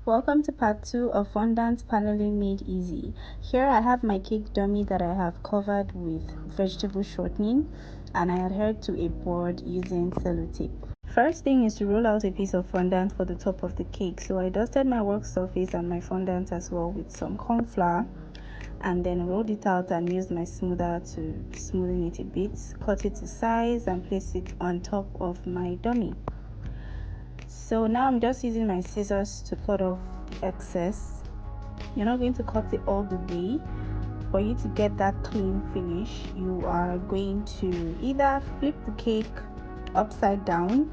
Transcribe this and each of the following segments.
Welcome to part 2 of Fondant Paneling Made Easy. Here I have my cake dummy that I have covered with vegetable shortening, and I adhered to a board using sellotape. First thing is to roll out a piece of fondant for the top of the cake. So I dusted my work surface and my fondant as well with some corn flour, and then rolled it out and used my smoother to smoothen it a bit, cut it to size and place it on top of my dummy. So now I'm just using my scissors to cut off the excess. You're not going to cut it all the way. For you to get that clean finish, you are going to either flip the cake upside down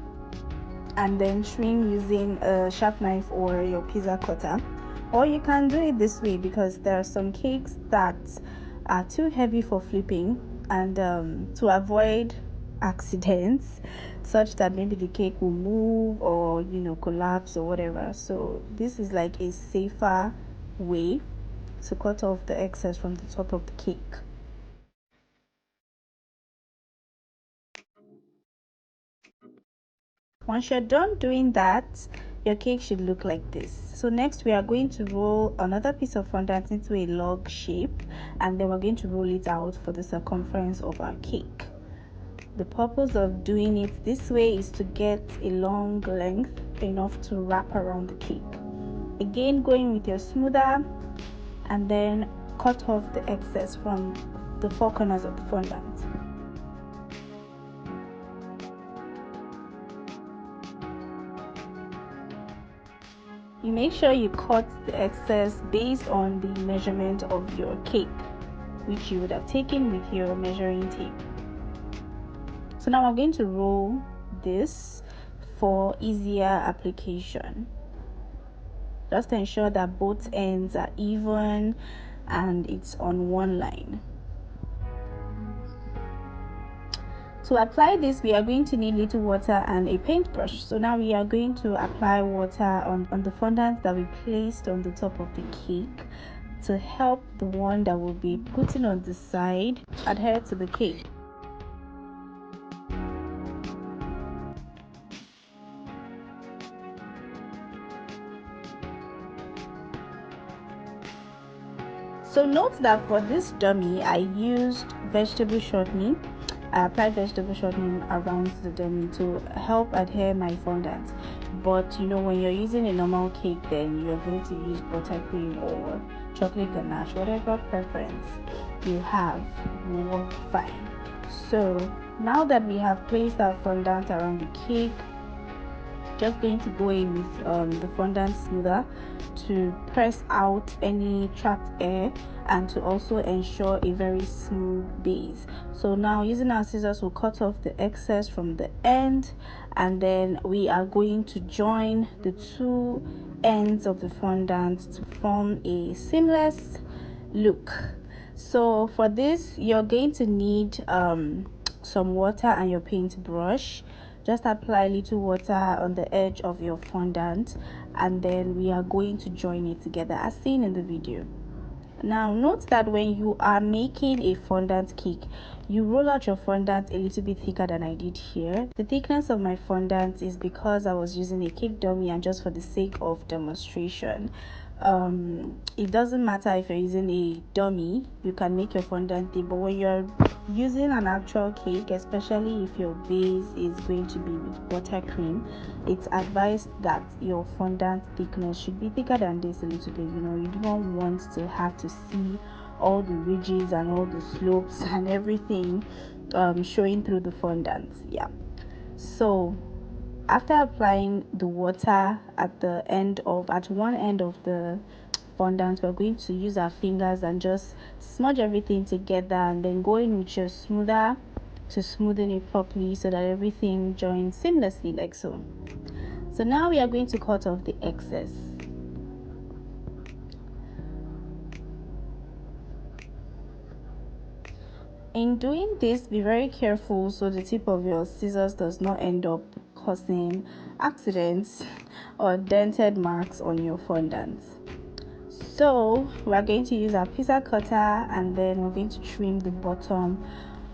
and then trim using a sharp knife or your pizza cutter, or you can do it this way because there are some cakes that are too heavy for flipping, and to avoid accidents such that maybe the cake will move or collapse or whatever, so this is like a safer way to cut off the excess from the top of the cake. Once you're done doing that, your cake should look like this. So next we are going to roll another piece of fondant into a log shape, and then we're going to roll it out for the circumference of our cake. The purpose of doing it this way is to get a long length enough to wrap around the cake. Again, going with your smoother and then cut off the excess from the four corners of the fondant. You make sure you cut the excess based on the measurement of your cake, which you would have taken with your measuring tape. So now I'm going to roll this for easier application. Just ensure that both ends are even and it's on one line. To apply this, we are going to need little water and a paintbrush. So now we are going to apply water on the fondant that we placed on the top of the cake to help the one that will be putting on the side adhere to the cake. So note that for this dummy, I used vegetable shortening. I applied vegetable shortening around the dummy to help adhere my fondant. But when you're using a normal cake, then you're going to use buttercream or chocolate ganache, whatever preference you have will work fine. So now that we have placed our fondant around the cake, just going to go in with the fondant smoother to press out any trapped air and to also ensure a very smooth base. So now using our scissors, we'll cut off the excess from the end, and then we are going to join the two ends of the fondant to form a seamless look. So for this, you're going to need some water and your paintbrush. Just apply a little water on the edge of your fondant, and then we are going to join it together as seen in the video. Now note that when you are making a fondant cake, you roll out your fondant a little bit thicker than I did here. The thickness of my fondant is because I was using a cake dummy and just for the sake of demonstration. It doesn't matter if you're using a dummy, you can make your fondant thick, but when you're using an actual cake, especially if your base is going to be with buttercream, it's advised that your fondant thickness should be thicker than this a little bit. You don't want to have to see all the ridges and all the slopes and everything showing through the fondant. Yeah, so after applying the water at one end of the fondant, we're going to use our fingers and just smudge everything together, and then go in with your smoother to smoothen it properly so that everything joins seamlessly like so. So now we are going to cut off the excess. In doing this, be very careful so the tip of your scissors does not end up causing accidents or dented marks on your fondant. So we're going to use our pizza cutter, and then we're going to trim the bottom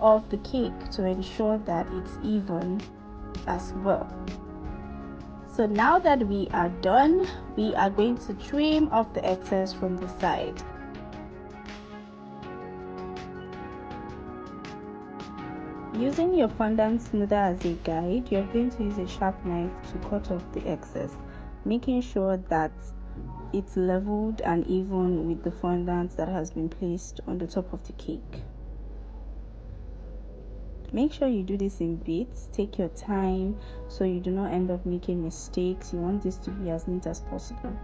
of the cake to ensure that it's even as well. So now that we are done, we are going to trim off the excess from the side. Using your fondant smoother as a guide, you're going to use a sharp knife to cut off the excess, making sure that it's leveled and even with the fondant that has been placed on the top of the cake. Make sure you do this in bits. Take your time so you do not end up making mistakes. You want this to be as neat as possible.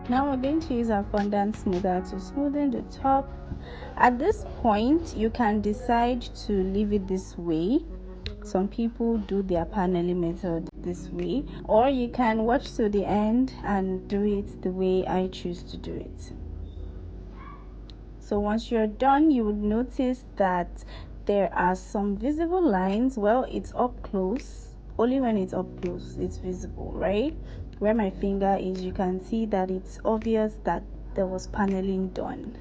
Now we're going to use our fondant smoother to smoothen the top. At this point, you can decide to leave it this way. Some people do their paneling method this way, or you can watch to the end and do it the way I choose to do it. So once you're done, you would notice that there are some visible lines. Well, it's up close. Only when it's up close it's visible, right? Where my finger is, you can see that it's obvious that there was paneling done,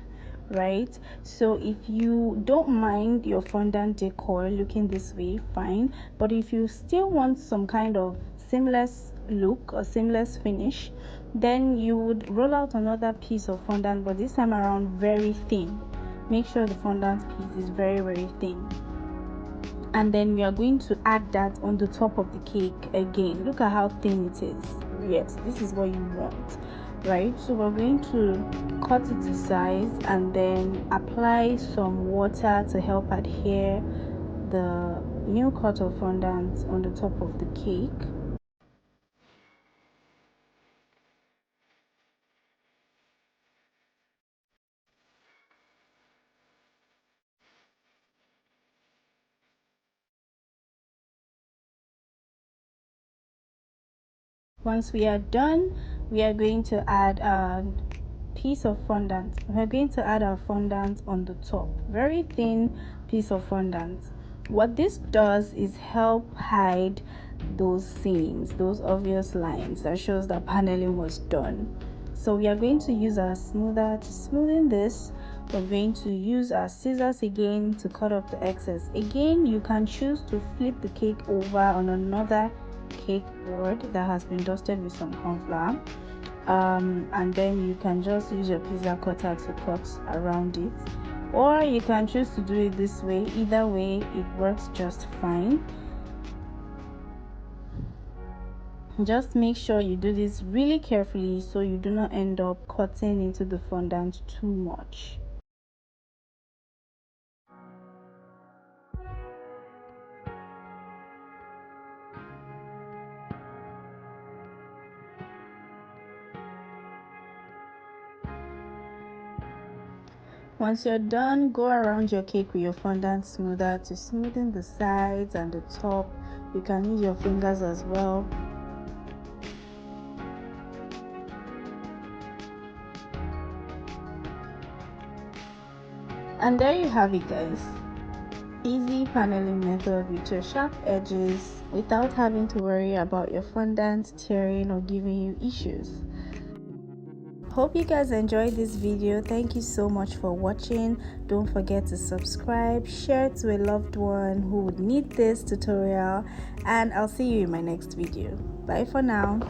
right? So if you don't mind your fondant decor looking this way, fine. But if you still want some kind of seamless look or seamless finish, then you would roll out another piece of fondant, but this time around very thin. Make sure the fondant piece is very thin, and then we are going to add that on the top of the cake again. Look at how thin it is. Yes, this is what you want, right? So we're going to cut it to size and then apply some water to help adhere the new cut of fondant on the top of the cake. Once we are done, we are going to add a piece of fondant. We're going to add our fondant on the top, very thin piece of fondant. What this does is help hide those seams, those obvious lines that shows that paneling was done. So we are going to use our smoother to smoothen this. We're going to use our scissors again to cut off the excess. Again, you can choose to flip the cake over on another cake board that has been dusted with some corn flour, and then you can just use your pizza cutter to cut around it, or you can choose to do it this way. Either way, it works just fine. Just make sure you do this really carefully so you do not end up cutting into the fondant too much. Once you're done, go around your cake with your fondant smoother to smoothen the sides and the top. You can use your fingers as well. And there you have it, guys. Easy paneling method with your sharp edges without having to worry about your fondant tearing or giving you issues. Hope you guys enjoyed this video. Thank you so much for watching. Don't forget to subscribe, share to a loved one who would need this tutorial, and I'll see you in my next video. Bye for now.